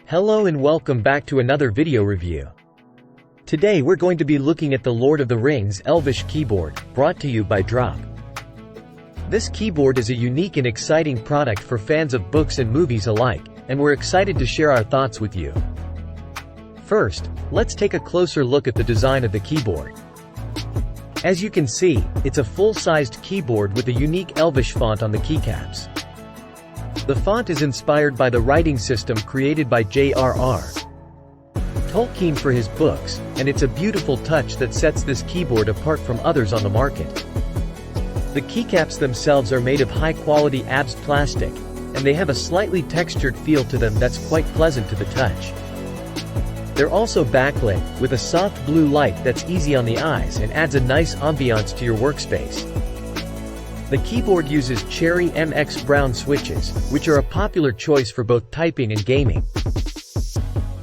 Hello and welcome back to another video review. Today we're going to be looking at the Lord of the Rings Elvish keyboard, brought to you by Drop. This keyboard is a unique and exciting product for fans of books and movies alike, and we're excited to share our thoughts with you. First, let's take a closer look at the design of the keyboard. As you can see, it's a full-sized keyboard with a unique Elvish font on the keycaps. The font is inspired by the writing system created by J.R.R. Tolkien for his books, and it's a beautiful touch that sets this keyboard apart from others on the market. The keycaps themselves are made of high-quality ABS plastic, and they have a slightly textured feel to them that's quite pleasant to the touch. They're also backlit, with a soft blue light that's easy on the eyes and adds a nice ambiance to your workspace. The keyboard uses Cherry MX Brown switches, which are a popular choice for both typing and gaming.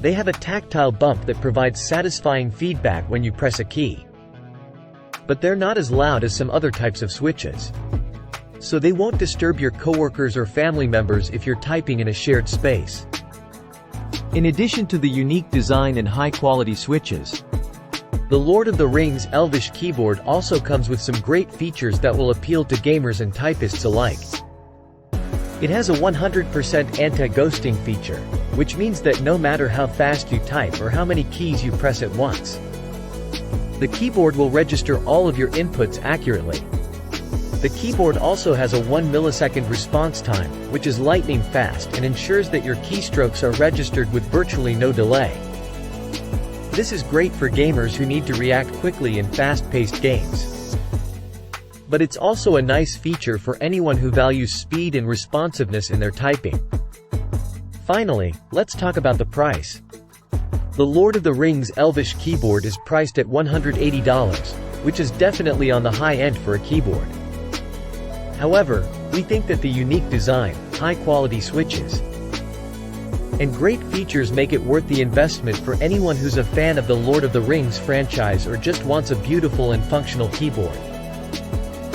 They have a tactile bump that provides satisfying feedback when you press a key. But they're not as loud as some other types of switches. So they won't disturb your coworkers or family members if you're typing in a shared space. In addition to the unique design and high-quality switches, the Lord of the Rings Elvish keyboard also comes with some great features that will appeal to gamers and typists alike. It has a 100% anti-ghosting feature, which means that no matter how fast you type or how many keys you press at once, the keyboard will register all of your inputs accurately. The keyboard also has a 1 millisecond response time, which is lightning fast and ensures that your keystrokes are registered with virtually no delay. This is great for gamers who need to react quickly in fast-paced games. But it's also a nice feature for anyone who values speed and responsiveness in their typing. Finally, let's talk about the price. The Lord of the Rings Elvish keyboard is priced at $180, which is definitely on the high end for a keyboard. However, we think that the unique design, high-quality switches, and great features make it worth the investment for anyone who's a fan of the Lord of the Rings franchise or just wants a beautiful and functional keyboard.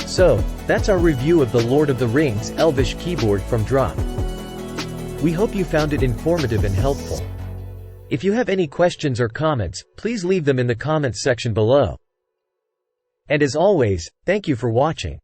So, that's our review of the Lord of the Rings Elvish keyboard from Drop. We hope you found it informative and helpful. If you have any questions or comments, please leave them in the comments section below. And as always, thank you for watching.